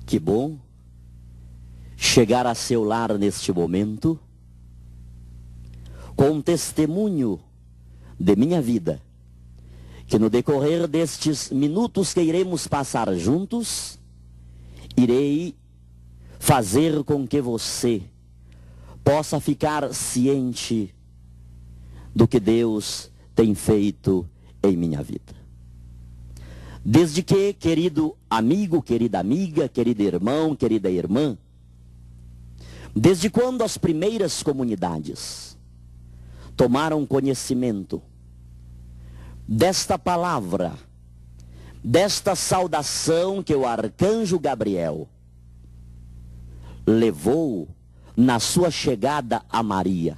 Que bom chegar a seu lar neste momento com um testemunho de minha vida, que no decorrer destes minutos que iremos passar juntos, irei fazer com que você possa ficar ciente do que Deus tem feito em minha vida. Desde que, querido amigo, querida amiga, querido irmão, querida irmã, desde quando as primeiras comunidades tomaram conhecimento desta palavra, desta saudação que o arcanjo Gabriel levou na sua chegada a Maria.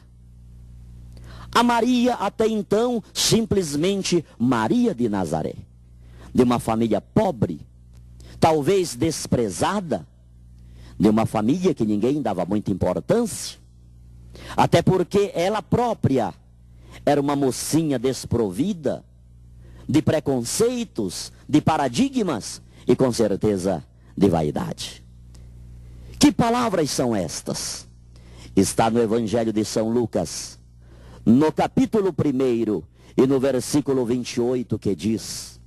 A Maria, até então, simplesmente Maria de Nazaré, de uma família pobre, talvez desprezada, de uma família que ninguém dava muita importância, até porque ela própria era uma mocinha desprovida de preconceitos, de paradigmas e com certeza de vaidade. Que palavras são estas? Está no Evangelho de São Lucas, no capítulo 1 e no versículo 28, que diz: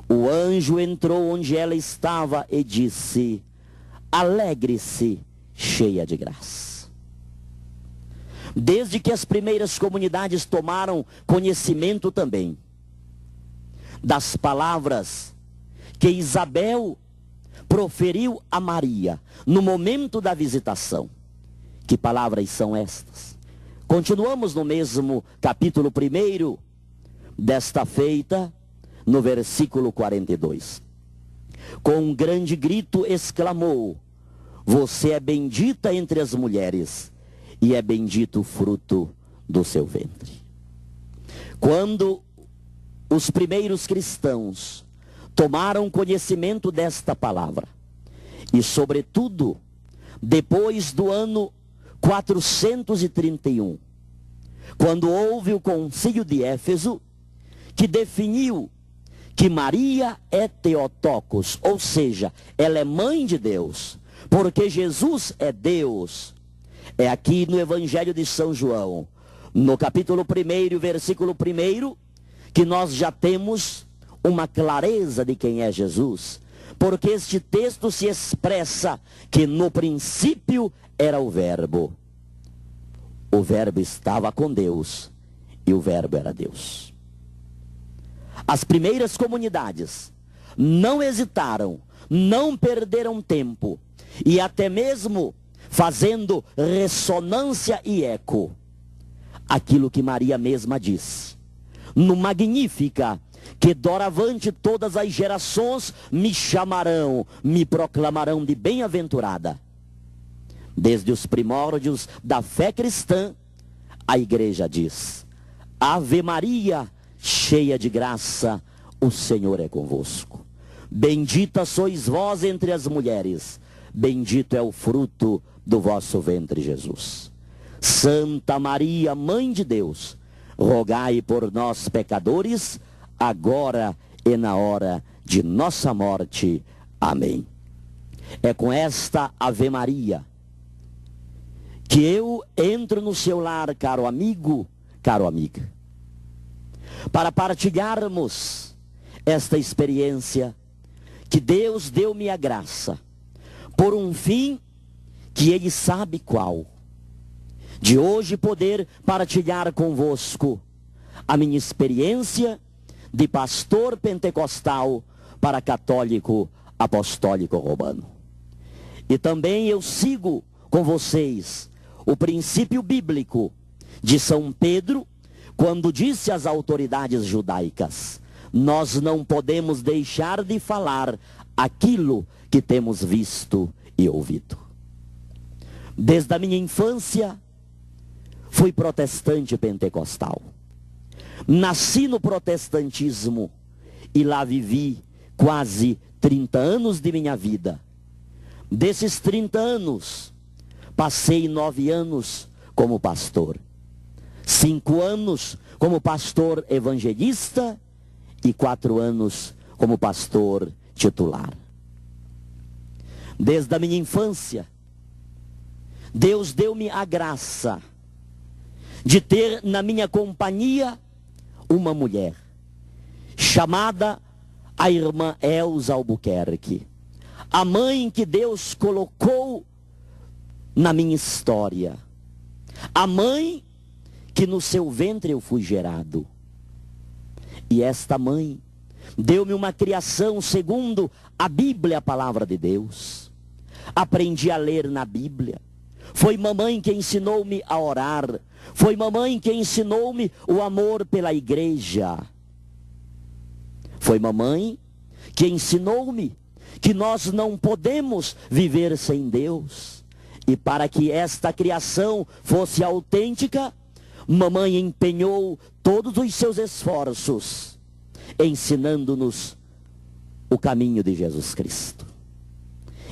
o anjo entrou onde ela estava e disse: alegre-se, cheia de graça. Desde que as primeiras comunidades tomaram conhecimento também das palavras que Isabel proferiu a Maria no momento da visitação. Que palavras são estas? Continuamos no mesmo capítulo 1 desta feita, no versículo 42. Com um grande grito exclamou: você é bendita entre as mulheres, e é bendito o fruto do seu ventre. Quando os primeiros cristãos tomaram conhecimento desta palavra, e sobretudo depois do ano 431, quando houve o concílio de Éfeso, que definiu que Maria é Theotokos, ou seja, ela é mãe de Deus, porque Jesus é Deus. É aqui no Evangelho de São João, no capítulo 1, versículo 1, que nós já temos uma clareza de quem é Jesus, porque este texto se expressa que no princípio era o Verbo estava com Deus, e o Verbo era Deus. As primeiras comunidades não hesitaram, não perderam tempo, e até mesmo fazendo ressonância e eco aquilo que Maria mesma disse no Magnífica, que doravante todas as gerações me chamarão, me proclamarão de bem-aventurada. Desde os primórdios da fé cristã, a igreja diz: Ave Maria, cheia de graça, o Senhor é convosco. Bendita sois vós entre as mulheres, bendito é o fruto do vosso ventre, Jesus. Santa Maria, Mãe de Deus, rogai por nós, pecadores, agora e na hora de nossa morte. Amém. É com esta Ave Maria que eu entro no seu lar, caro amigo, caro amiga, para partilharmos esta experiência que Deus deu-me a graça, por um fim que Ele sabe qual, de hoje poder partilhar convosco a minha experiência de pastor pentecostal para católico apostólico romano. E também eu sigo com vocês o princípio bíblico de São Pedro, quando disse às autoridades judaicas: nós não podemos deixar de falar aquilo que temos visto e ouvido. Desde a minha infância, fui protestante pentecostal. Nasci no protestantismo e lá vivi quase 30 anos de minha vida. Desses 30 anos, passei 9 anos como pastor, 5 anos como pastor evangelista e 4 anos como pastor titular. Desde a minha infância, Deus deu-me a graça de ter na minha companhia uma mulher, chamada a irmã Elza Albuquerque, a mãe que Deus colocou na minha história, a mãe que no seu ventre eu fui gerado. E esta mãe deu-me uma criação segundo a Bíblia, a palavra de Deus. Aprendi a ler na Bíblia. Foi mamãe que ensinou-me a orar. Foi mamãe que ensinou-me o amor pela igreja. Foi mamãe que ensinou-me que nós não podemos viver sem Deus. E para que esta criação fosse autêntica, mamãe empenhou todos os seus esforços, ensinando-nos o caminho de Jesus Cristo.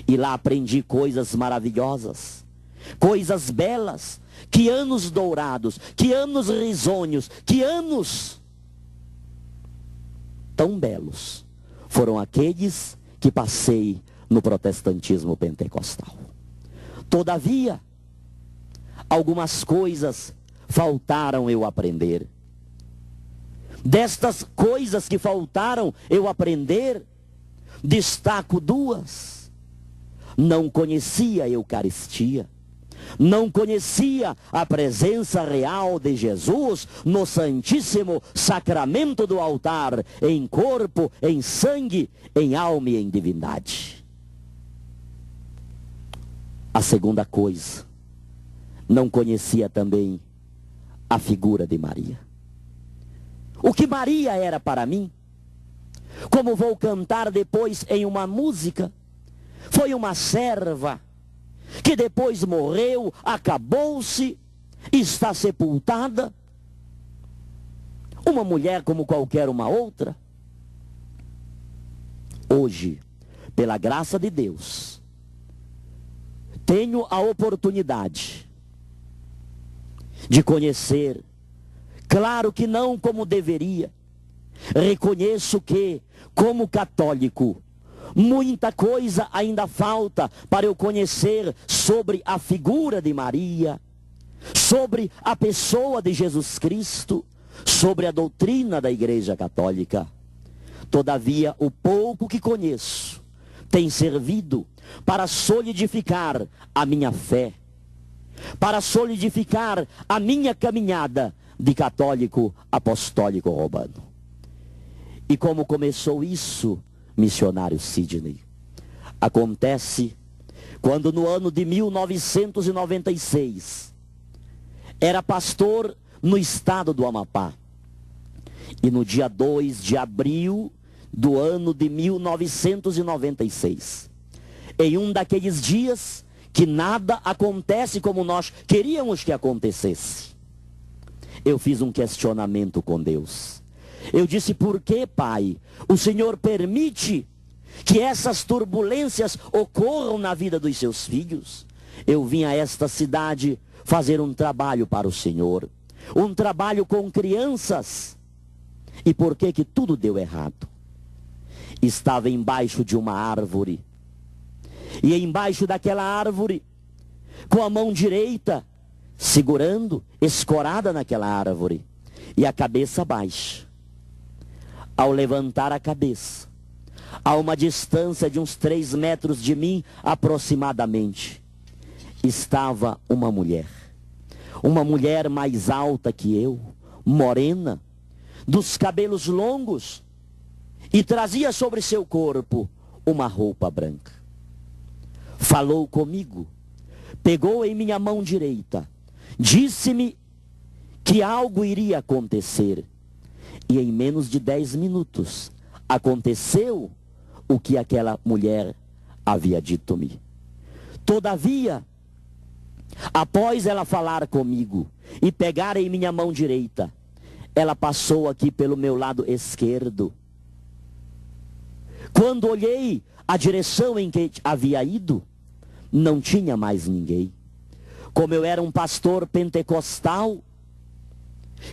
E lá aprendi coisas maravilhosas, coisas belas, que anos dourados, que anos risonhos, que anos tão belos foram aqueles que passei no protestantismo pentecostal. Todavia, algumas coisas faltaram eu aprender. Destas coisas que faltaram eu aprender, destaco duas. Não conhecia a Eucaristia. Não conhecia a presença real de Jesus no Santíssimo Sacramento do altar, em corpo, em sangue, em alma e em divindade. A segunda coisa, não conhecia também a figura de Maria. O que Maria era para mim, como vou cantar depois em uma música, foi uma serva que depois morreu, acabou-se, está sepultada. Uma mulher como qualquer uma outra. Hoje, pela graça de Deus, tenho a oportunidade de conhecer, claro que não como deveria. Reconheço que, como católico, muita coisa ainda falta para eu conhecer sobre a figura de Maria, sobre a pessoa de Jesus Cristo, sobre a doutrina da Igreja Católica. Todavia, o pouco que conheço tem servido para solidificar a minha fé, para solidificar a minha caminhada de católico apostólico romano. E como começou isso, missionário Sidney? Acontece quando no ano de 1996, era pastor no estado do Amapá. E no dia 2 de abril do ano de 1996, em um daqueles dias que nada acontece como nós queríamos que acontecesse, eu fiz um questionamento com Deus. Eu disse: por que, Pai, o Senhor permite que essas turbulências ocorram na vida dos seus filhos? Eu vim a esta cidade fazer um trabalho para o Senhor, um trabalho com crianças. E por que que tudo deu errado? Estava embaixo de uma árvore, e embaixo daquela árvore, com a mão direita segurando, escorada naquela árvore, e a cabeça baixa. Ao levantar a cabeça, a uma distância de uns 3 metros de mim aproximadamente, estava uma mulher mais alta que eu, morena, dos cabelos longos, e trazia sobre seu corpo uma roupa branca. Falou comigo, pegou em minha mão direita, disse-me que algo iria acontecer. E em menos de 10 minutos, aconteceu o que aquela mulher havia dito-me. Todavia, após ela falar comigo e pegar em minha mão direita, ela passou aqui pelo meu lado esquerdo. Quando olhei a direção em que havia ido, não tinha mais ninguém. Como eu era um pastor pentecostal,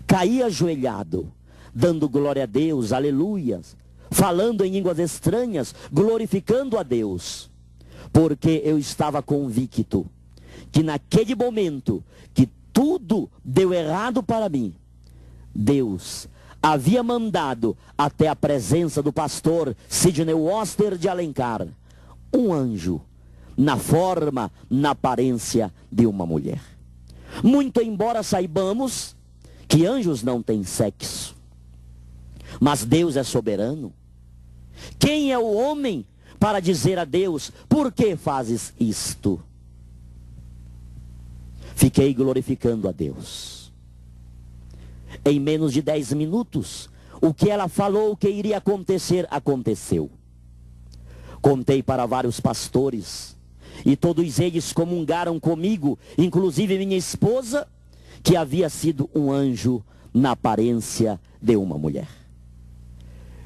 caí ajoelhado, dando glória a Deus, aleluia, falando em línguas estranhas, glorificando a Deus. porque eu estava convicto que naquele momento que tudo deu errado para mim, Deus havia mandado até a presença do pastor Sidney Oster de Alencar um anjo na forma, na aparência de uma mulher. Muito embora saibamos que anjos não têm sexo, mas Deus é soberano. Quem é o homem para dizer a Deus: por que fazes isto? Fiquei glorificando a Deus. Em menos de 10 minutos, o que ela falou que iria acontecer, aconteceu. Contei para vários pastores, e todos eles comungaram comigo, inclusive minha esposa, que havia sido um anjo na aparência de uma mulher.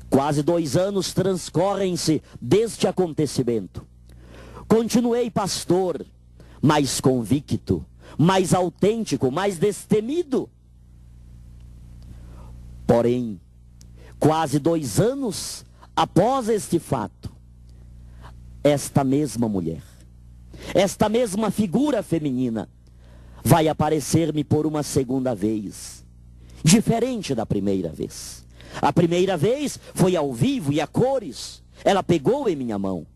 Quase 2 anos transcorrem-se deste acontecimento. Continuei pastor, mais convicto, mais autêntico, mais destemido. Porém, quase 2 anos após este fato, esta mesma mulher, esta mesma figura feminina, vai aparecer-me por uma segunda vez, diferente da primeira vez. A primeira vez foi ao vivo e a cores, ela pegou em minha mão.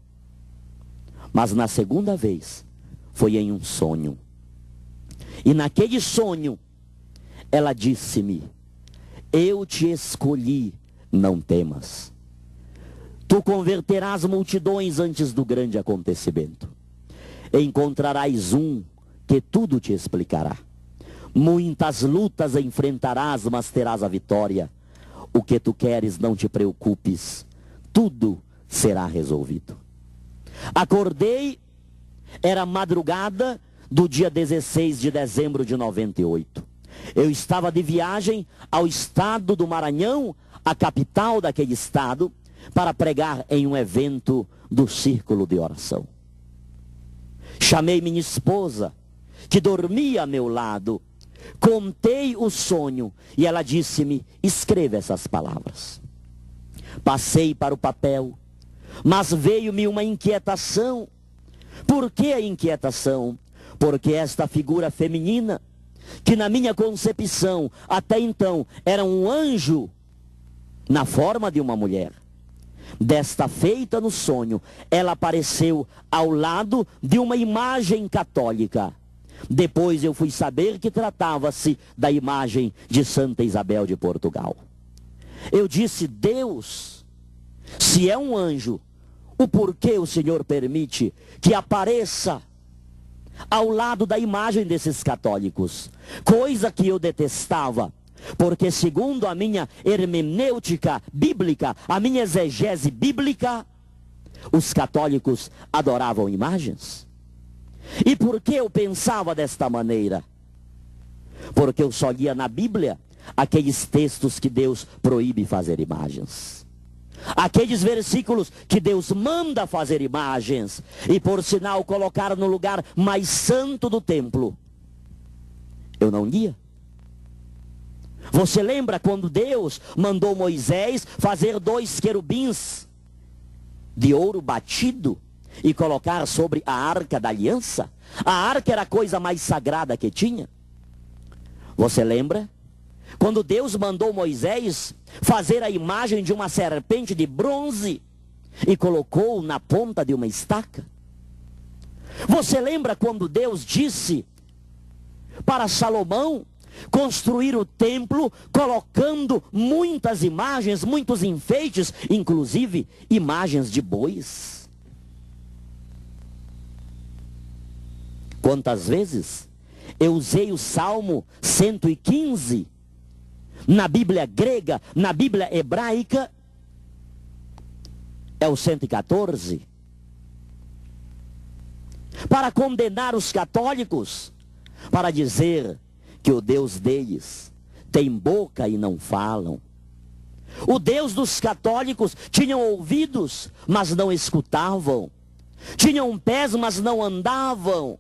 Mas na segunda vez, foi em um sonho. E naquele sonho, ela disse-me: eu te escolhi, não temas. Tu converterás multidões antes do grande acontecimento. Encontrarás um que tudo te explicará. Muitas lutas enfrentarás, mas terás a vitória. O que tu queres, não te preocupes. Tudo será resolvido. Acordei, era madrugada do dia 16 de dezembro de 98. Eu estava de viagem ao estado do Maranhão, a capital daquele estado, para pregar em um evento do Círculo de Oração. Chamei minha esposa, que dormia a meu lado, contei o sonho e ela disse-me: escreva essas palavras. Passei para o papel, mas veio-me uma inquietação. Por que a inquietação? Porque esta figura feminina, que na minha concepção até então era um anjo na forma de uma mulher, desta feita no sonho, ela apareceu ao lado de uma imagem católica. Depois eu fui saber que tratava-se da imagem de Santa Isabel de Portugal. Eu disse: Deus, se é um anjo, o porquê o Senhor permite que apareça ao lado da imagem desses católicos? Coisa que eu detestava, porque segundo a minha hermenêutica bíblica, a minha exegese bíblica, os católicos adoravam imagens. E por que eu pensava desta maneira? Porque eu só lia na Bíblia aqueles textos que Deus proíbe fazer imagens, aqueles versículos que Deus manda fazer imagens, e por sinal colocar no lugar mais santo do templo, eu não lia. Você lembra quando Deus mandou Moisés fazer 2 querubins de ouro batido e colocar sobre a arca da aliança? A arca era a coisa mais sagrada que tinha. Você lembra quando Deus mandou Moisés fazer a imagem de uma serpente de bronze e colocou na ponta de uma estaca? Você lembra quando Deus disse para Salomão construir o templo, colocando muitas imagens, muitos enfeites, inclusive imagens de bois? Quantas vezes eu usei o Salmo 115 na Bíblia grega, na Bíblia hebraica, é o 114, para condenar os católicos, para dizer que o Deus deles tem boca e não falam. O Deus dos católicos tinham ouvidos, mas não escutavam. Tinham pés, mas não andavam.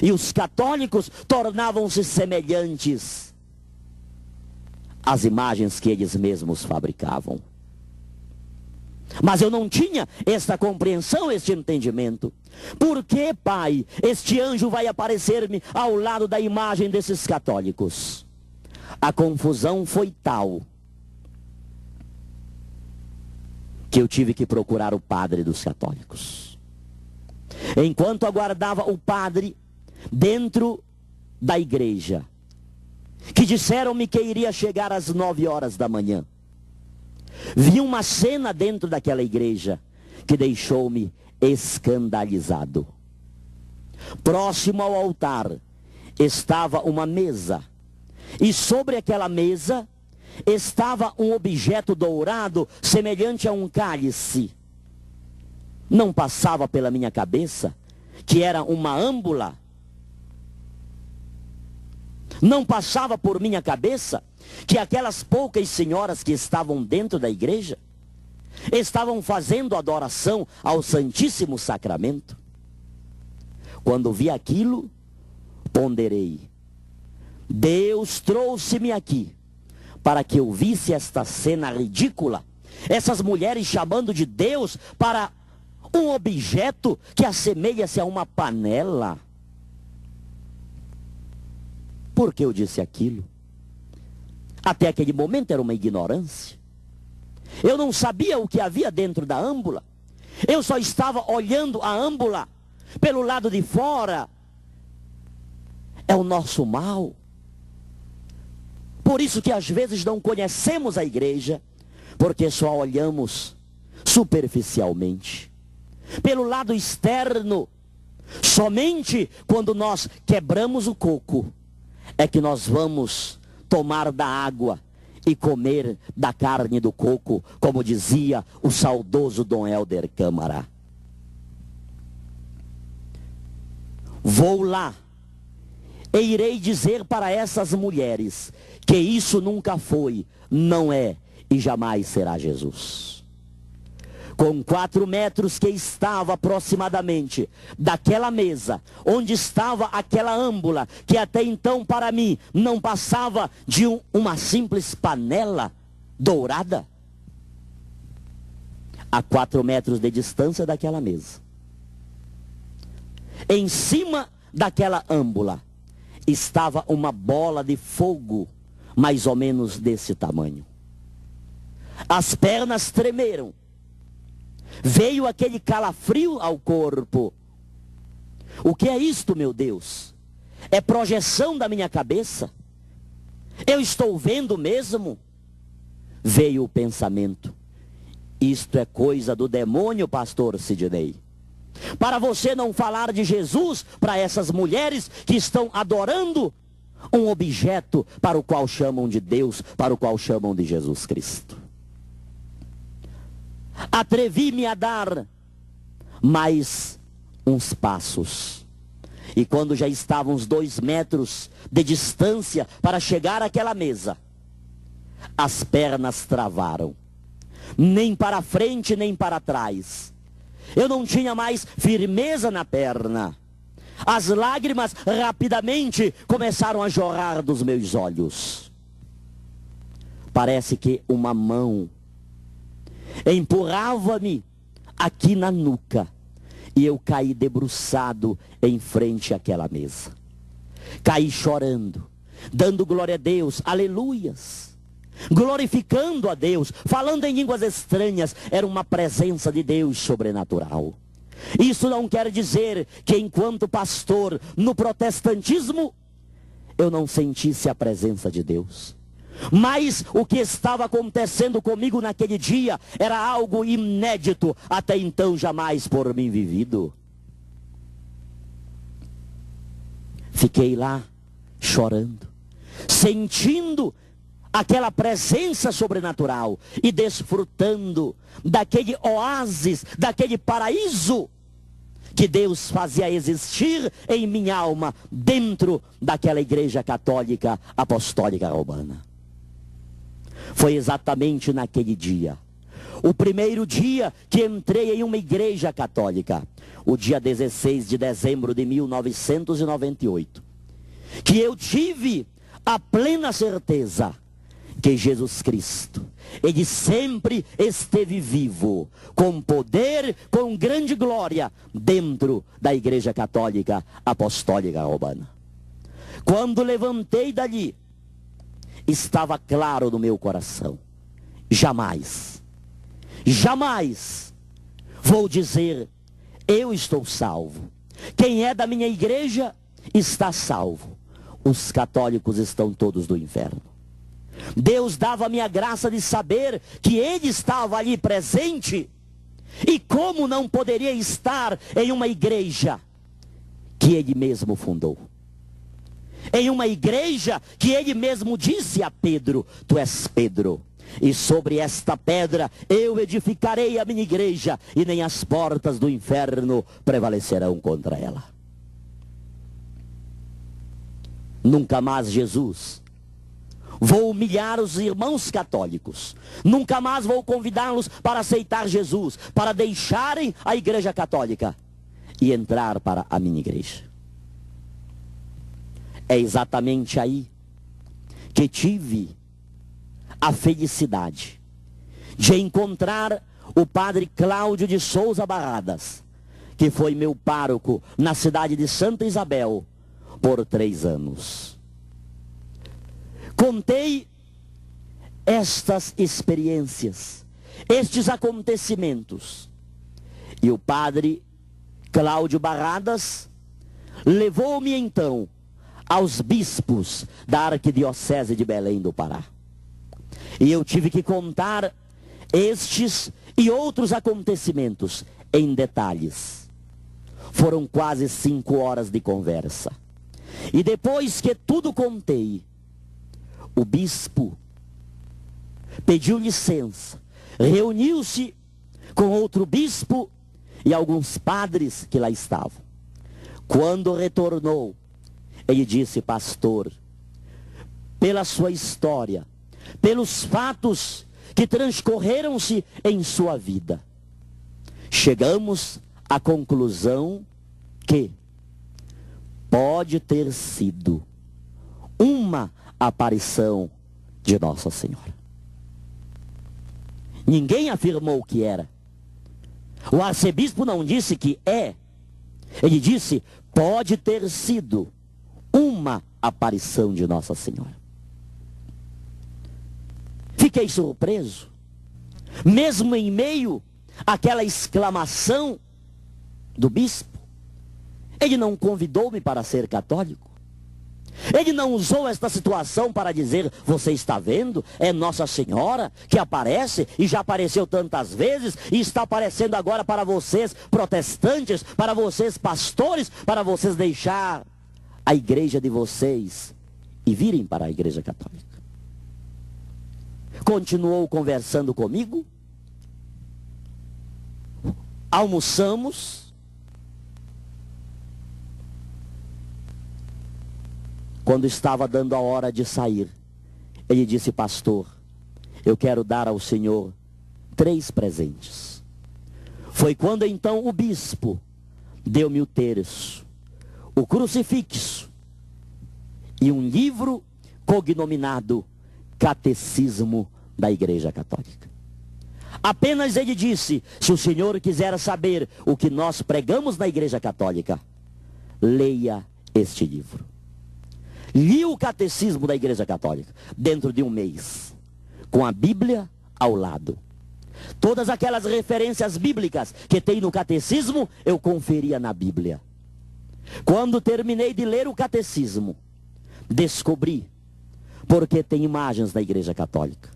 E os católicos tornavam-se semelhantes às imagens que eles mesmos fabricavam. Mas eu não tinha esta compreensão, este entendimento. Por que, Pai, este anjo vai aparecer-me ao lado da imagem desses católicos? A confusão foi tal que eu tive que procurar o padre dos católicos. Enquanto aguardava o padre dentro da igreja, que disseram-me que iria chegar às 9 horas da manhã, vi uma cena dentro daquela igreja que deixou-me escandalizado. Próximo ao altar estava uma mesa, e sobre aquela mesa estava um objeto dourado semelhante a um cálice. Não passava pela minha cabeça que era uma âmbula. Não passava por minha cabeça que aquelas poucas senhoras que estavam dentro da igreja estavam fazendo adoração ao Santíssimo Sacramento. Quando vi aquilo, ponderei: Deus trouxe-me aqui para que eu visse esta cena ridícula. Essas mulheres chamando de Deus para um objeto que assemelha-se a uma panela. Por que eu disse aquilo? Até aquele momento era uma ignorância. Eu não sabia o que havia dentro da âmbula. Eu só estava olhando a âmbula pelo lado de fora. É o nosso mal. Por isso que às vezes não conhecemos a igreja, porque só olhamos superficialmente, pelo lado externo. Somente quando nós quebramos o coco é que nós vamos tomar da água e comer da carne do coco, como dizia o saudoso Dom Helder Câmara. Vou lá e irei dizer para essas mulheres que isso nunca foi, não é e jamais será Jesus. Com 4 metros que estava aproximadamente daquela mesa, onde estava aquela âmbula, que até então para mim não passava de uma simples panela dourada, a 4 metros de distância daquela mesa, em cima daquela âmbula, estava uma bola de fogo, mais ou menos desse tamanho. As pernas tremeram. Veio aquele calafrio ao corpo. O que é isto, meu Deus? É projeção da minha cabeça? Eu estou vendo mesmo? Veio o pensamento: isto é coisa do demônio, pastor Sidney. Para você não falar de Jesus para essas mulheres que estão adorando um objeto para o qual chamam de Deus, para o qual chamam de Jesus Cristo. Atrevi-me a dar mais uns passos. E quando já estavam uns 2 metros de distância para chegar àquela mesa, as pernas travaram. Nem para frente, nem para trás. Eu não tinha mais firmeza na perna. As lágrimas rapidamente começaram a jorrar dos meus olhos. Parece que uma mão empurrava-me aqui na nuca, e eu caí debruçado em frente àquela mesa. Caí chorando, dando glória a Deus, aleluias, glorificando a Deus, falando em línguas estranhas. Era uma presença de Deus sobrenatural. Isso não quer dizer que enquanto pastor no protestantismo eu não sentisse a presença de Deus. Mas o que estava acontecendo comigo naquele dia era algo inédito, até então jamais por mim vivido. Fiquei lá chorando, sentindo aquela presença sobrenatural e desfrutando daquele oásis, daquele paraíso que Deus fazia existir em minha alma dentro daquela igreja católica apostólica romana. Foi exatamente naquele dia, o primeiro dia que entrei em uma igreja católica, o dia 16 de dezembro de 1998, que eu tive a plena certeza que Jesus Cristo, Ele sempre esteve vivo, com poder, com grande glória, dentro da Igreja Católica Apostólica Romana. Quando levantei dali, estava claro no meu coração: jamais, jamais vou dizer, eu estou salvo. Quem é da minha igreja está salvo. Os católicos estão todos no inferno. Deus dava-me a graça de saber que Ele estava ali presente. E como não poderia estar em uma igreja que Ele mesmo fundou? Em uma igreja que Ele mesmo disse a Pedro: tu és Pedro, e sobre esta pedra eu edificarei a minha igreja, e nem as portas do inferno prevalecerão contra ela. Nunca mais, Jesus, vou humilhar os irmãos católicos. Nunca mais vou convidá-los para aceitar Jesus, para deixarem a Igreja Católica e entrar para a minha igreja. É exatamente aí que tive a felicidade de encontrar o padre Cláudio de Souza Barradas, que foi meu pároco na cidade de Santa Isabel por 3 anos. Contei estas experiências, estes acontecimentos, e o padre Cláudio Barradas levou-me então aos bispos da Arquidiocese de Belém do Pará. E eu tive que contar estes e outros acontecimentos em detalhes. Foram quase 5 horas de conversa. E depois que tudo contei, o bispo pediu licença, reuniu-se com outro bispo e alguns padres que lá estavam. Quando retornou, ele disse: pastor, pela sua história, pelos fatos que transcorreram-se em sua vida, chegamos à conclusão que pode ter sido uma aparição de Nossa Senhora. Ninguém afirmou que era. O arcebispo não disse que é. Ele disse: pode ter sido uma aparição de Nossa Senhora. Fiquei surpreso, mesmo em meio àquela exclamação do bispo. Ele não convidou-me para ser católico. Ele não usou esta situação para dizer: você está vendo, é Nossa Senhora que aparece, e já apareceu tantas vezes, e está aparecendo agora para vocês protestantes, para vocês pastores, para vocês deixar a igreja de vocês e virem para a Igreja Católica. Continuou conversando comigo, almoçamos. Quando estava dando a hora de sair, ele disse: pastor, eu quero dar ao Senhor 3 presentes. Foi quando então o bispo deu-me o terço, o crucifixo e um livro cognominado Catecismo da Igreja Católica. Apenas ele disse: se o senhor quiser saber o que nós pregamos na Igreja Católica, leia este livro. Li o Catecismo da Igreja Católica dentro de um mês, com a Bíblia ao lado. Todas aquelas referências bíblicas que tem no Catecismo, eu conferia na Bíblia. Quando terminei de ler o Catecismo, descobri porque tem imagens na Igreja Católica,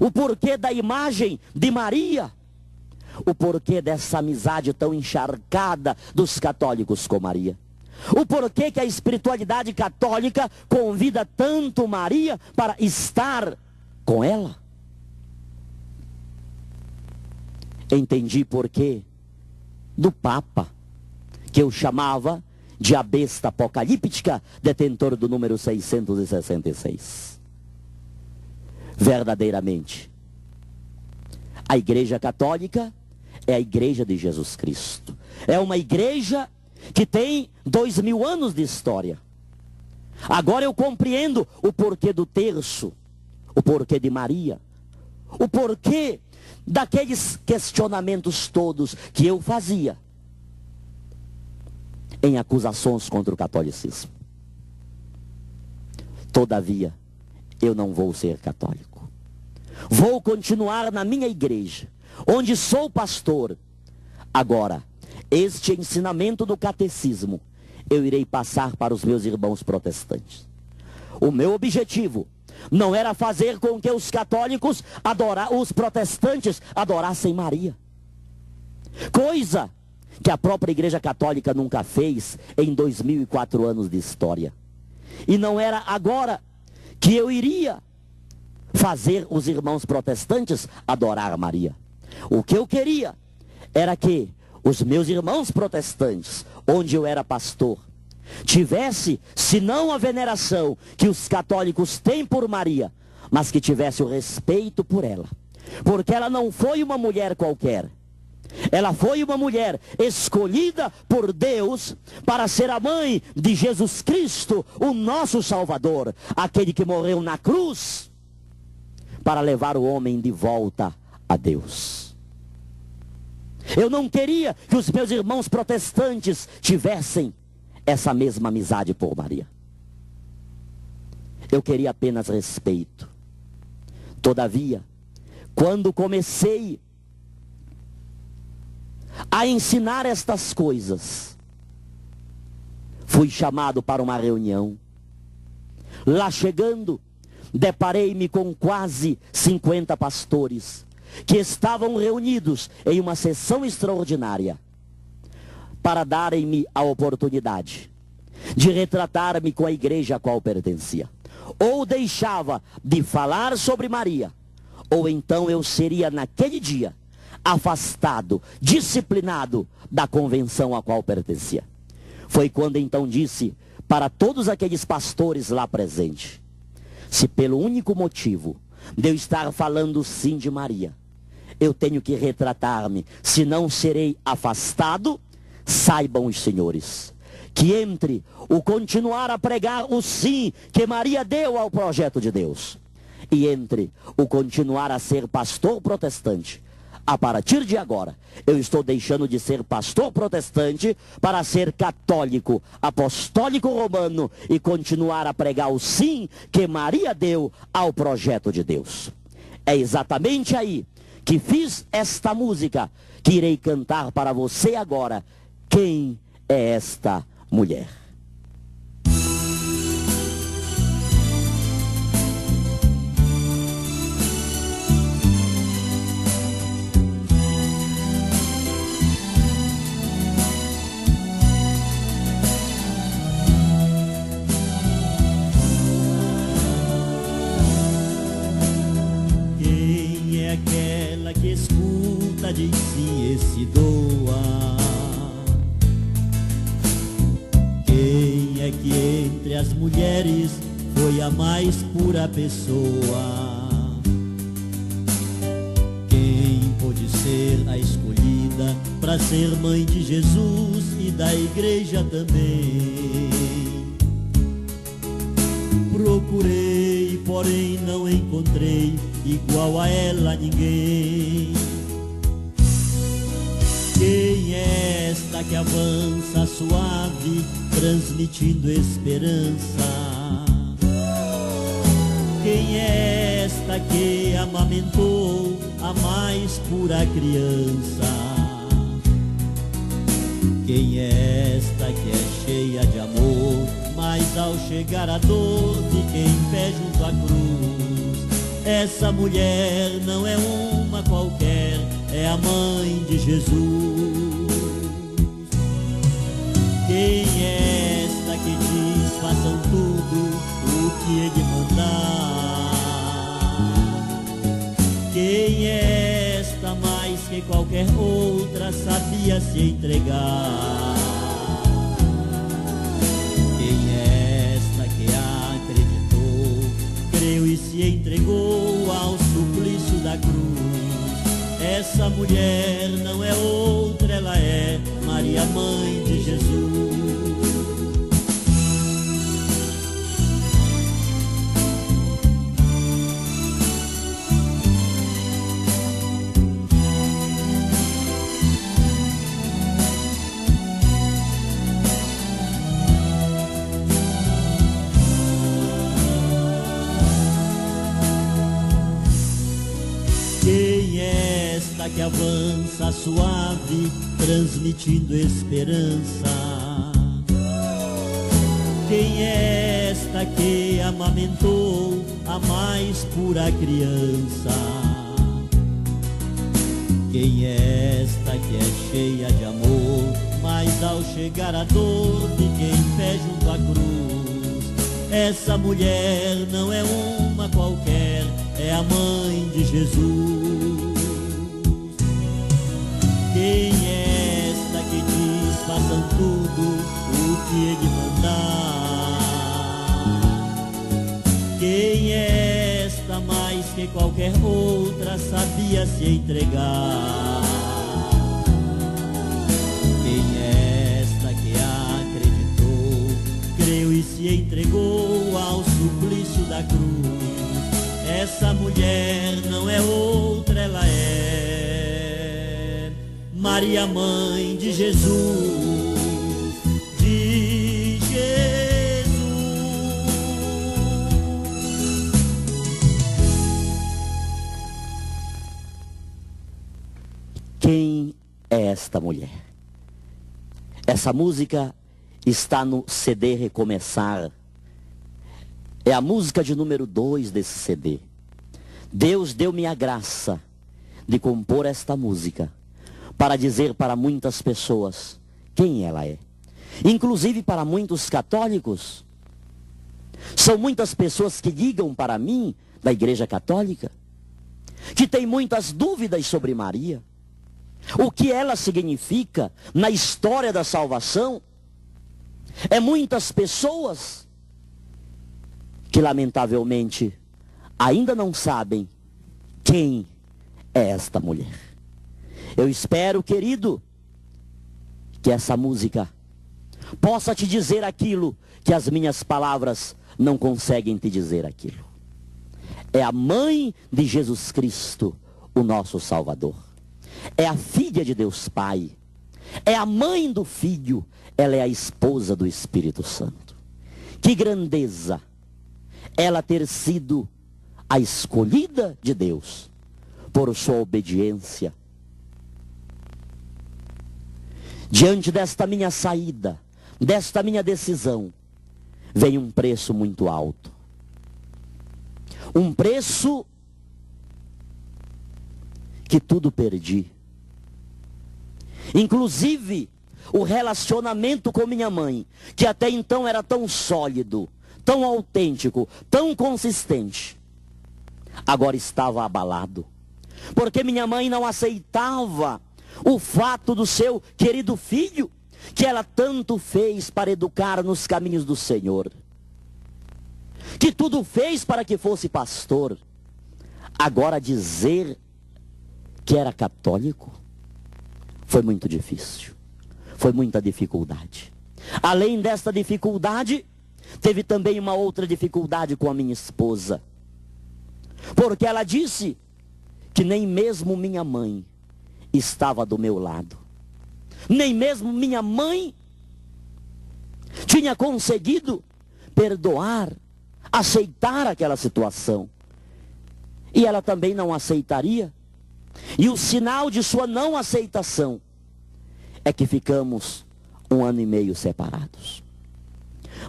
o porquê da imagem de Maria, o porquê dessa amizade tão encharcada dos católicos com Maria, o porquê que a espiritualidade católica convida tanto Maria para estar com ela. Entendi porquê do Papa, que eu chamava de a besta apocalíptica, detentor do número 666. Verdadeiramente, a Igreja Católica é a Igreja de Jesus Cristo. É uma igreja que tem 2000 anos de história. Agora eu compreendo o porquê do terço, o porquê de Maria, o porquê daqueles questionamentos todos que eu fazia em acusações contra o catolicismo. Todavia, eu não vou ser católico. Vou continuar na minha igreja, onde sou pastor. Agora, este ensinamento do catecismo, eu irei passar para os meus irmãos protestantes. O meu objetivo não era fazer com que os católicos, os protestantes, adorassem Maria. Coisa que a própria Igreja Católica nunca fez em 2004 anos de história. E não era agora que eu iria fazer os irmãos protestantes adorar Maria. O que eu queria era que os meus irmãos protestantes, onde eu era pastor, tivesse, se não a veneração que os católicos têm por Maria, mas que tivesse o respeito por ela. Porque ela não foi uma mulher qualquer. Ela foi uma mulher escolhida por Deus para ser a mãe de Jesus Cristo, o nosso Salvador, aquele que morreu na cruz para levar o homem de volta a Deus. Eu não queria que os meus irmãos protestantes tivessem essa mesma amizade por Maria. Eu queria apenas respeito. Todavia, quando comecei a ensinar estas coisas, fui chamado para uma reunião. Lá chegando, deparei-me com quase 50 pastores que estavam reunidos em uma sessão extraordinária para darem-me a oportunidade de retratar-me com a igreja a qual pertencia. Ou deixava de falar sobre Maria, ou então eu seria naquele dia afastado, disciplinado da convenção a qual pertencia. Foi quando então disse para todos aqueles pastores lá presentes: se pelo único motivo de eu estar falando sim de Maria, eu tenho que retratar-me, senão serei afastado, saibam os senhores, que entre o continuar a pregar o sim que Maria deu ao projeto de Deus, e entre o continuar a ser pastor protestante, a partir de agora, eu estou deixando de ser pastor protestante para ser católico, apostólico romano e continuar a pregar o sim que Maria deu ao projeto de Deus. É exatamente aí que fiz esta música que irei cantar para você agora. Quem é esta mulher? Que escuta de si e se doa. Quem é que entre as mulheres foi a mais pura pessoa? Quem pôde ser a escolhida para ser mãe de Jesus e da igreja também? Procurei, porém não encontrei igual a ela ninguém. Quem é esta que avança suave, transmitindo esperança? Quem é esta que amamentou a mais pura criança? Quem é esta que é cheia de amor, mas ao chegar a dor fica em pé junto à cruz? Essa mulher não é uma qualquer, é a mãe de Jesus. Quem é esta que diz façam tudo o que ele mandar? Quem é esta mais que qualquer outra sabia se entregar? Quem é esta que acreditou, creu e se entregou ao suplício da cruz? Essa mulher não é outra, ela é Maria, mãe de Jesus. esta que avança suave, transmitindo esperança? Quem é esta que amamentou a mais pura criança? Quem é esta que é cheia de amor, mas ao chegar a dor fica em pé junto à cruz? Essa mulher não é uma qualquer, é a mãe de Jesus. Quem é esta que diz, façam tudo o que ele mandar? Quem é esta mais que qualquer outra sabia se entregar? Quem é esta que acreditou, creu e se entregou ao suplício da cruz? Essa mulher não é outra, ela é Maria, mãe de Jesus, de Jesus. Quem é esta mulher? Essa música está no CD Recomeçar. É a música de número 2 desse CD. Deus deu-me a graça de compor esta música para dizer para muitas pessoas quem ela é. Inclusive para muitos católicos. São muitas pessoas que ligam para mim, da Igreja Católica, que têm muitas dúvidas sobre Maria. O que ela significa na história da salvação. É muitas pessoas que lamentavelmente ainda não sabem quem é esta mulher. Eu espero, querido, que essa música possa te dizer aquilo que as minhas palavras não conseguem te dizer aquilo. É a mãe de Jesus Cristo, o nosso Salvador. É a filha de Deus Pai. É a mãe do Filho. Ela é a esposa do Espírito Santo. Que grandeza ela ter sido a escolhida de Deus por sua obediência. Diante desta minha saída, desta minha decisão, vem um preço muito alto. Um preço que tudo perdi. Inclusive, o relacionamento com minha mãe, que até então era tão sólido, tão autêntico, tão consistente, agora estava abalado. Porque minha mãe não aceitava o fato do seu querido filho, que ela tanto fez para educar nos caminhos do Senhor, que tudo fez para que fosse pastor, agora dizer que era católico foi muito difícil, foi muita dificuldade. Além desta dificuldade, teve também uma outra dificuldade com a minha esposa, porque ela disse que nem mesmo minha mãe estava do meu lado, nem mesmo minha mãe tinha conseguido perdoar, aceitar aquela situação, e ela também não aceitaria. E o sinal de sua não aceitação é que ficamos 1 ano e meio separados.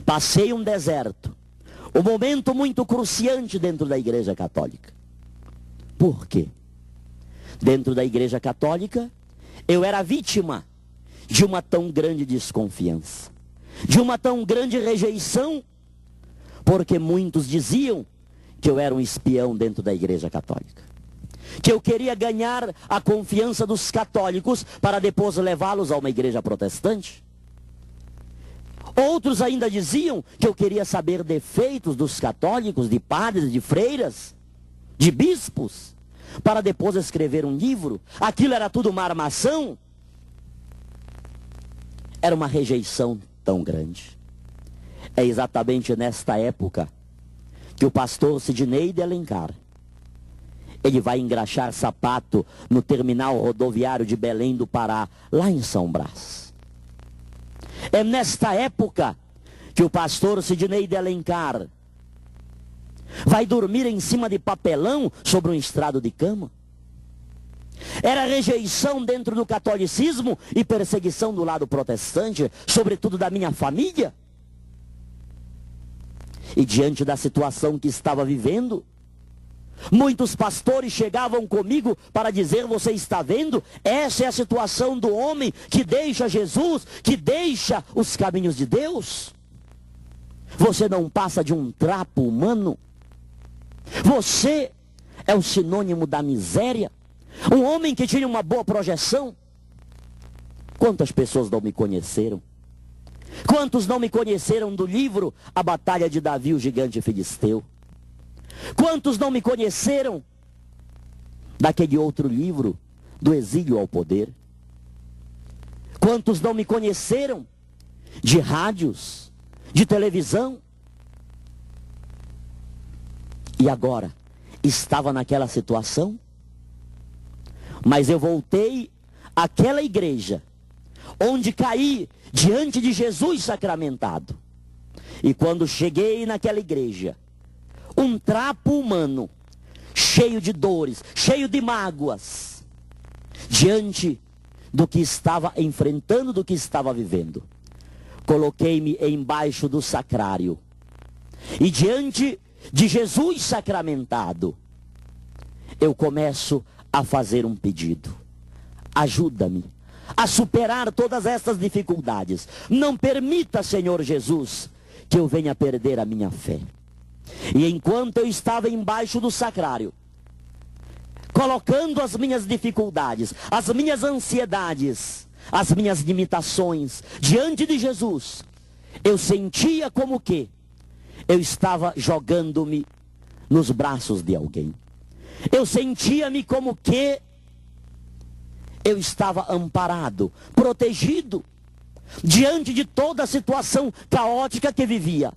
Passei um deserto, um momento muito cruciante dentro da Igreja Católica. Por quê? Dentro da Igreja Católica, eu era vítima de uma tão grande desconfiança, de uma tão grande rejeição, porque muitos diziam que eu era um espião dentro da Igreja Católica, que eu queria ganhar a confiança dos católicos para depois levá-los a uma igreja protestante. Outros ainda diziam que eu queria saber defeitos dos católicos, de padres, de freiras, de bispos, para depois escrever um livro. Aquilo era tudo uma armação. Era uma rejeição tão grande. É exatamente nesta época que o pastor Sidney de Alencar, ele vai engraxar sapato no terminal rodoviário de Belém do Pará, lá em São Brás. É nesta época que o pastor Sidney de Alencar vai dormir em cima de papelão sobre um estrado de cama. Era rejeição dentro do catolicismo e perseguição do lado protestante, sobretudo da minha família. E diante da situação que estava vivendo, muitos pastores chegavam comigo para dizer: você está vendo? Essa é a situação do homem que deixa Jesus, que deixa os caminhos de Deus. Você não passa de um trapo humano. Você é o sinônimo da miséria. Um homem que tinha uma boa projeção. Quantas pessoas não me conheceram? Quantos não me conheceram do livro A Batalha de Davi, o Gigante Filisteu? Quantos não me conheceram daquele outro livro, Do Exílio ao Poder? Quantos não me conheceram de rádios, de televisão? E agora, estava naquela situação? Mas eu voltei àquela igreja, onde caí diante de Jesus sacramentado. E quando cheguei naquela igreja, um trapo humano, cheio de dores, cheio de mágoas, diante do que estava enfrentando, do que estava vivendo, coloquei-me embaixo do sacrário. E diante de Jesus sacramentado, eu começo a fazer um pedido: ajuda-me a superar todas essas dificuldades. Não permita, Senhor Jesus, que eu venha perder a minha fé. E enquanto eu estava embaixo do sacrário, colocando as minhas dificuldades, as minhas ansiedades, as minhas limitações diante de Jesus, eu sentia como que eu estava jogando-me nos braços de alguém. Eu sentia-me como que eu estava amparado, protegido, diante de toda a situação caótica que vivia.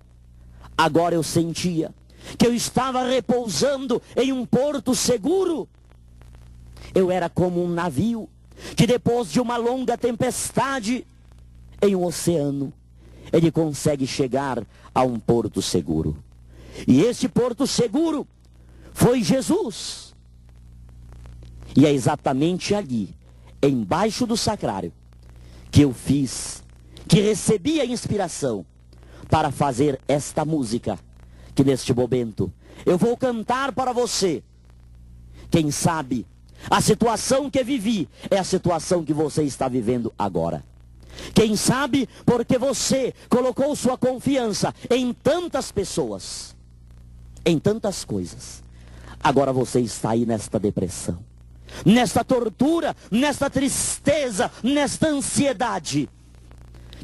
Agora eu sentia que eu estava repousando em um porto seguro. Eu era como um navio que, depois de uma longa tempestade em um oceano, ele consegue chegar a um porto seguro. E esse porto seguro foi Jesus. E é exatamente ali, embaixo do sacrário, que eu recebi a inspiração para fazer esta música, que neste momento eu vou cantar para você. Quem sabe a situação que vivi é a situação que você está vivendo agora. Quem sabe porque você colocou sua confiança em tantas pessoas, em tantas coisas, agora você está aí nesta depressão, nesta tortura, nesta tristeza, nesta ansiedade,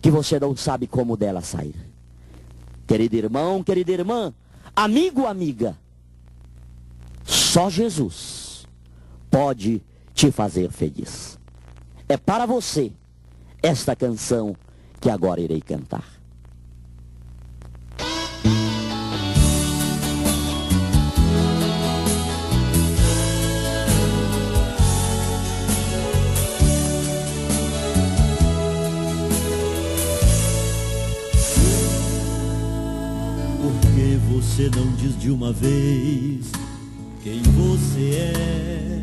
que você não sabe como dela sair. Querido irmão, querida irmã, amigo, amiga, só Jesus pode te fazer feliz. É para você esta canção que agora irei cantar. Você não diz de uma vez quem você é?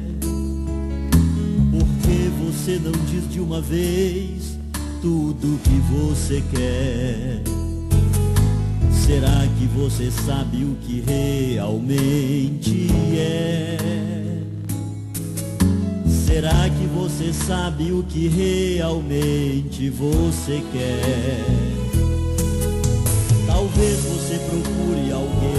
Por que você não diz de uma vez tudo que você quer? Será que você sabe o que realmente é? Será que você sabe o que realmente você quer? Talvez você procure alguém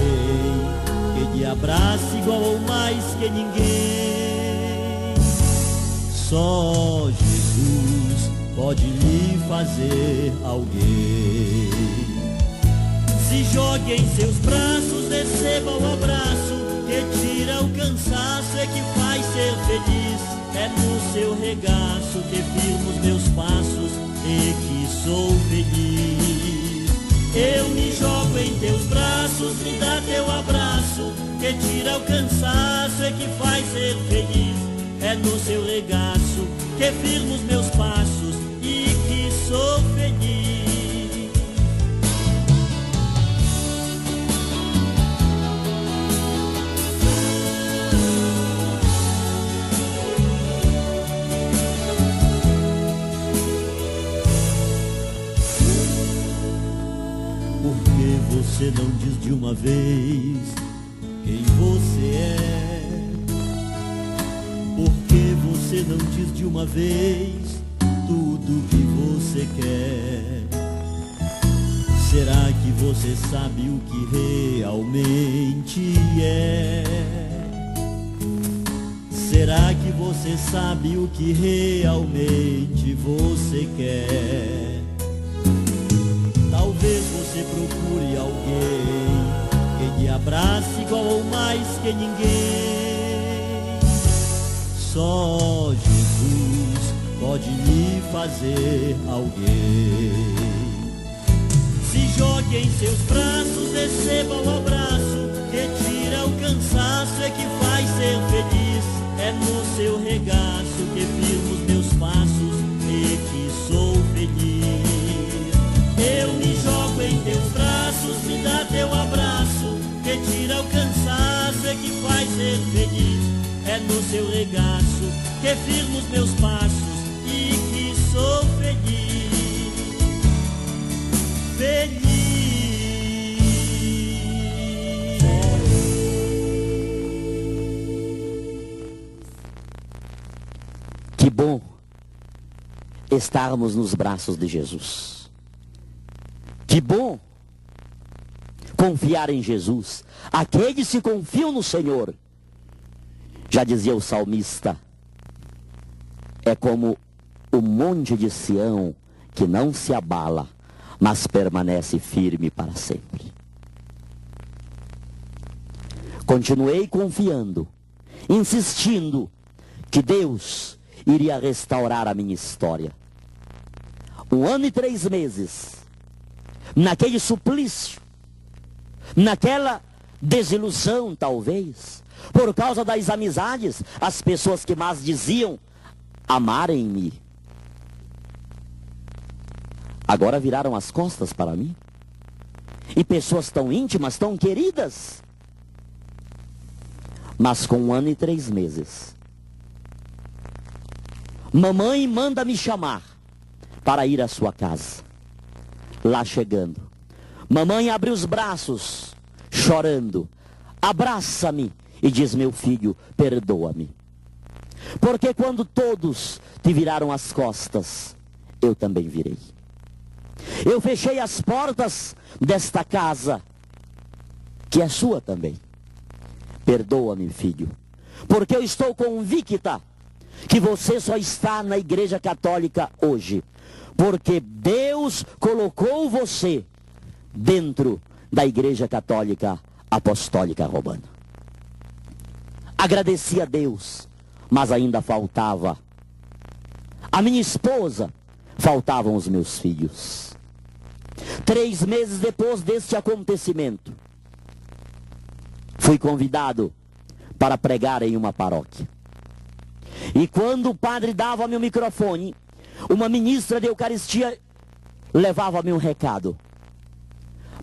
que lhe abrace igual ou mais que ninguém. Só Jesus pode lhe fazer alguém. Se jogue em seus braços, receba o abraço que tira o cansaço e que faz ser feliz. É no seu regaço que firmo os meus passos e que sou feliz. Eu me jogo em teus braços, me dá teu abraço, que tira o cansaço e que faz ser feliz. É no seu regaço que firmo os meus passos e que sou feliz. você não diz de uma vez quem você é? Por que você não diz de uma vez tudo que você quer? Será que você sabe o que realmente é? Será que você sabe o que realmente você quer? Talvez você procure alguém que lhe abrace igual ou mais que ninguém. Só Jesus pode lhe fazer alguém. Se jogue em seus braços, receba o abraço que tira o cansaço e que faz ser feliz. É no seu regaço que firmo os meus passos e que sou feliz. Eu me jogo em teus braços, me dá teu abraço que tira o cansaço e que faz ser feliz. É no seu regaço que firmo os meus passos e que sou feliz. Feliz. Que bom estarmos nos braços de Jesus. Que bom confiar em Jesus. Aqueles que confiam no Senhor, já dizia o salmista, é como o monte de Sião que não se abala, mas permanece firme para sempre. Continuei confiando, insistindo que Deus iria restaurar a minha história. 1 ano e 3 meses, naquele suplício, naquela desilusão talvez, por causa das amizades, as pessoas que mais diziam amarem-me, agora viraram as costas para mim. E pessoas tão íntimas, tão queridas. Mas com 1 ano e 3 meses, mamãe manda me chamar para ir à sua casa. Lá chegando, mamãe abre os braços, chorando, abraça-me e diz: meu filho, perdoa-me. Porque quando todos te viraram as costas, eu também virei. Eu fechei as portas desta casa, que é sua também. Perdoa-me, filho, porque eu estou convicta que você só está na Igreja Católica hoje, porque Deus colocou você dentro da Igreja Católica Apostólica Romana. Agradeci a Deus, mas ainda faltava a minha esposa, faltavam os meus filhos. 3 meses depois deste acontecimento, fui convidado para pregar em uma paróquia. E quando o padre dava-me o microfone, uma ministra de Eucaristia levava-me um recado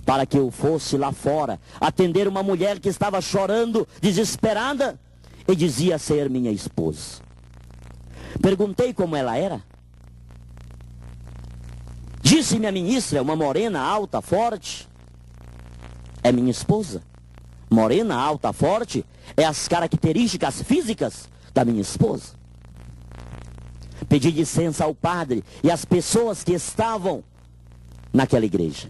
para que eu fosse lá fora atender uma mulher que estava chorando, desesperada, e dizia ser minha esposa. Perguntei como ela era. Disse-me a ministra: uma morena, alta, forte. É minha esposa. Morena, alta, forte, é as características físicas da minha esposa. Pedi licença ao padre e às pessoas que estavam naquela igreja.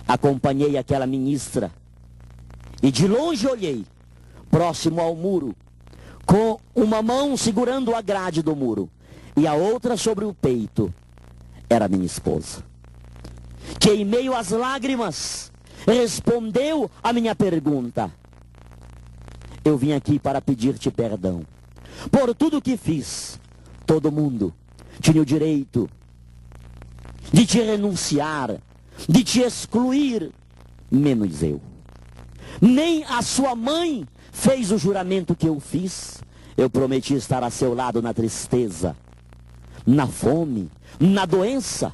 Acompanhei aquela ministra e de longe olhei, próximo ao muro, com uma mão segurando a grade do muro e a outra sobre o peito, era minha esposa, que em meio às lágrimas respondeu a minha pergunta: eu vim aqui para pedir-te perdão por tudo que fiz. Todo mundo tinha o direito de te renunciar, de te excluir, menos eu. Nem a sua mãe fez o juramento que eu fiz. Eu prometi estar a seu lado na tristeza, na fome, na doença,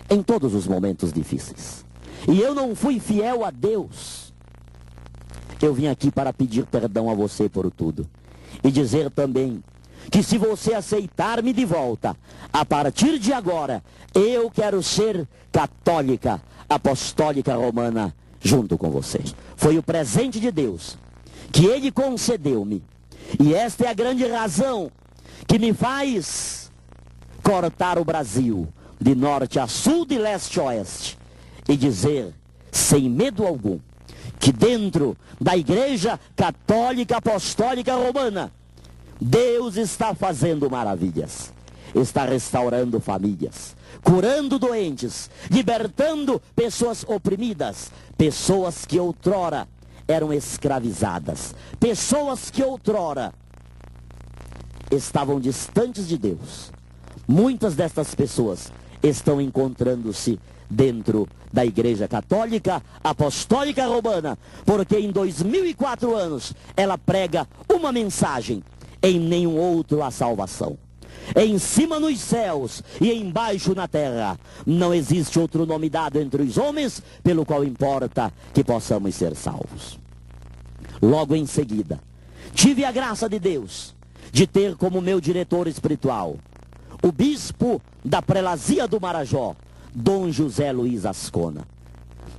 em todos os momentos difíceis. E eu não fui fiel a Deus. Eu vim aqui para pedir perdão a você por tudo. E dizer também que se você aceitar-me de volta, a partir de agora, eu quero ser católica, apostólica romana, junto com você. Foi o presente de Deus que Ele concedeu-me. E esta é a grande razão que me faz cortar o Brasil de norte a sul, de leste a oeste, e dizer, sem medo algum, que dentro da Igreja Católica Apostólica Romana, Deus está fazendo maravilhas. Está restaurando famílias, curando doentes, libertando pessoas oprimidas, pessoas que outrora eram escravizadas, pessoas que outrora estavam distantes de Deus. Muitas destas pessoas estão encontrando-se dentro da Igreja Católica Apostólica Romana, porque em 2004 anos ela prega uma mensagem: em nenhum outro há salvação. Em cima nos céus e embaixo na terra não existe outro nome dado entre os homens pelo qual importa que possamos ser salvos. Logo em seguida, tive a graça de Deus de ter como meu diretor espiritual o bispo da prelazia do Marajó, Dom José Luiz Ascona,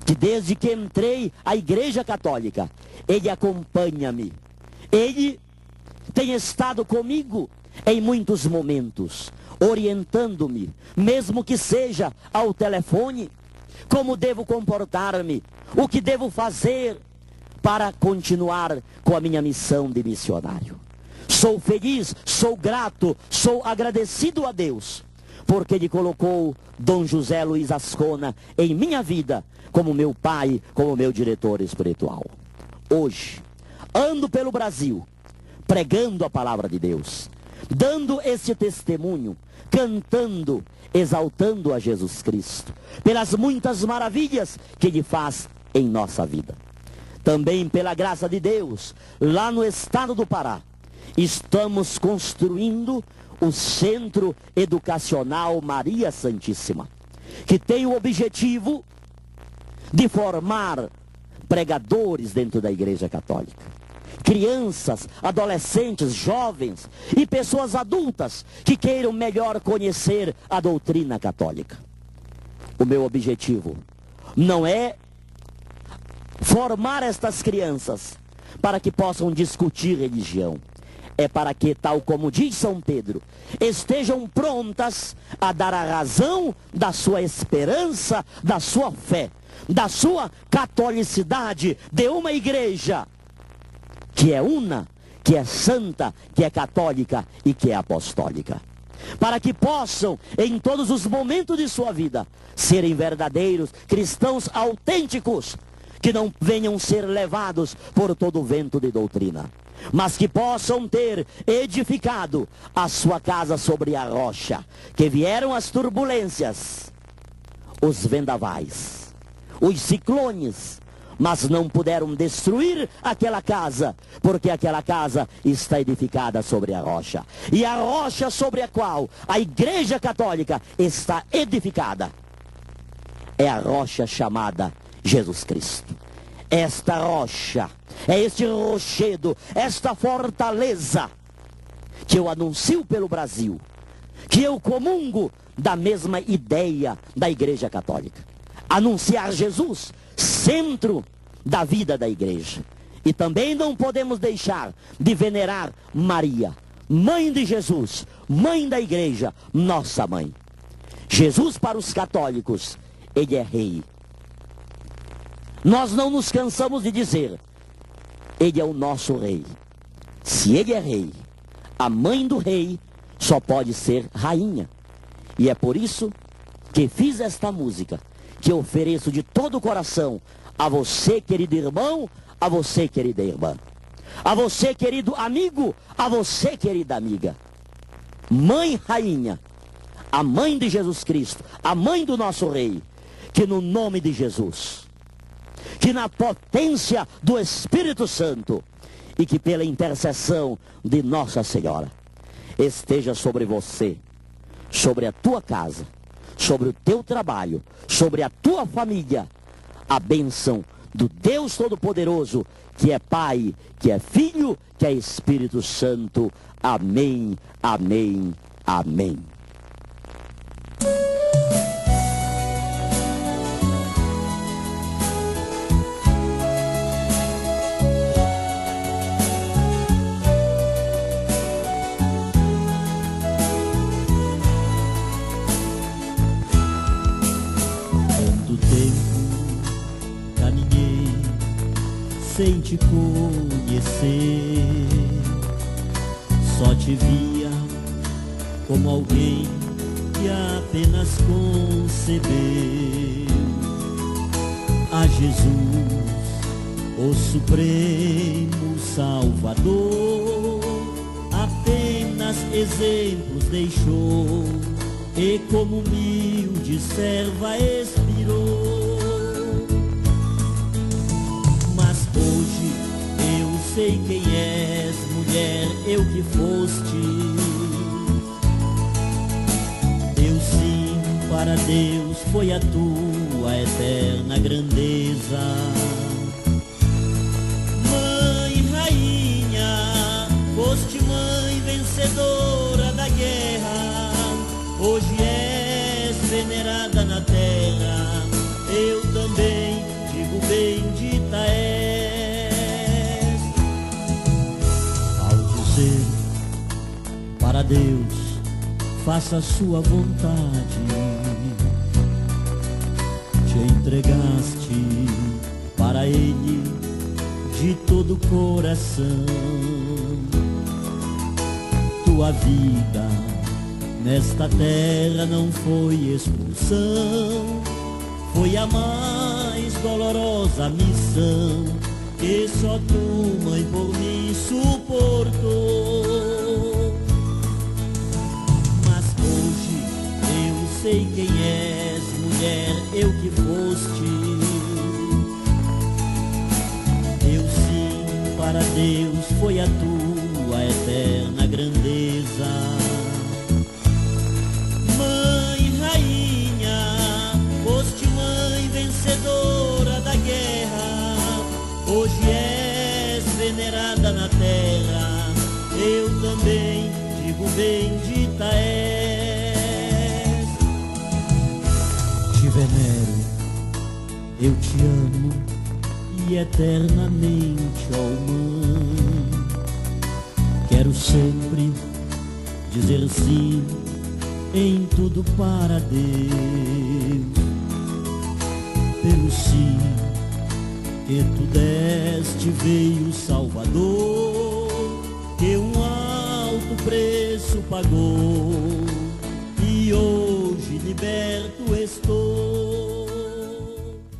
que desde que entrei à Igreja Católica, ele acompanha-me. Ele tem estado comigo em muitos momentos, orientando-me, mesmo que seja ao telefone, como devo comportar-me, o que devo fazer para continuar com a minha missão de missionário. Sou feliz, sou grato, sou agradecido a Deus, porque Ele colocou Dom José Luiz Ascona em minha vida como meu pai, como meu diretor espiritual. Hoje, ando pelo Brasil, pregando a palavra de Deus, dando este testemunho, cantando, exaltando a Jesus Cristo, pelas muitas maravilhas que Ele faz em nossa vida. Também pela graça de Deus, lá no estado do Pará, estamos construindo o Centro Educacional Maria Santíssima, que tem o objetivo de formar pregadores dentro da Igreja Católica. Crianças, adolescentes, jovens e pessoas adultas que queiram melhor conhecer a doutrina católica. O meu objetivo não é formar estas crianças para que possam discutir religião. É para que, tal como diz São Pedro, estejam prontas a dar a razão da sua esperança, da sua fé, da sua catolicidade, de uma igreja que é una, que é santa, que é católica e que é apostólica. Para que possam, em todos os momentos de sua vida, serem verdadeiros cristãos autênticos, que não venham ser levados por todo o vento de doutrina, mas que possam ter edificado a sua casa sobre a rocha, que vieram as turbulências, os vendavais, os ciclones, mas não puderam destruir aquela casa, porque aquela casa está edificada sobre a rocha. E a rocha sobre a qual a Igreja Católica está edificada é a rocha chamada Jesus Cristo. Esta rocha, é este rochedo, esta fortaleza que eu anuncio pelo Brasil, que eu comungo da mesma ideia da Igreja Católica. Anunciar Jesus, centro da vida da igreja. E também não podemos deixar de venerar Maria, mãe de Jesus, mãe da igreja, nossa mãe. Jesus, para os católicos, ele é rei. Nós não nos cansamos de dizer, ele é o nosso rei. Se ele é rei, a mãe do rei só pode ser rainha. E é por isso que fiz esta música, que ofereço de todo o coração a você, querido irmão, a você, querida irmã, a você, querido amigo, a você, querida amiga. Mãe rainha, a mãe de Jesus Cristo, a mãe do nosso rei, que no nome de Jesus, que na potência do Espírito Santo e que pela intercessão de Nossa Senhora esteja sobre você, sobre a tua casa, sobre o teu trabalho, sobre a tua família, a bênção do Deus Todo-Poderoso, que é Pai, que é Filho, que é Espírito Santo. Amém, amém, amém. sem te conhecer. Só te via como alguém que apenas concebeu a Jesus, o Supremo Salvador. Apenas exemplos deixou e como humilde serva expirou. Mas hoje eu sei quem és, mulher, eu que foste. Eu sim, para Deus foi a tua eterna grandeza. Mãe, rainha, foste mãe vencedora da guerra. Hoje és venerada na terra, eu também digo bendita és. Ao dizer para Deus, faça a sua vontade, te entregaste para Ele de todo o coração. Tua vida nesta terra não foi expulsão, foi a mais dolorosa missão que só tu, mãe, por mim suportou. Mas hoje eu sei quem és, mulher, eu que foste. Eu sim, para Deus foi a tua eterna grandeza. Vencedora da guerra, hoje és venerada na terra, eu também digo bendita és. Te venero, eu te amo e eternamente, ó mãe, quero sempre dizer sim em tudo para Deus. Pelo sim que tu deste veio o Salvador, que um alto preço pagou, e hoje liberto estou.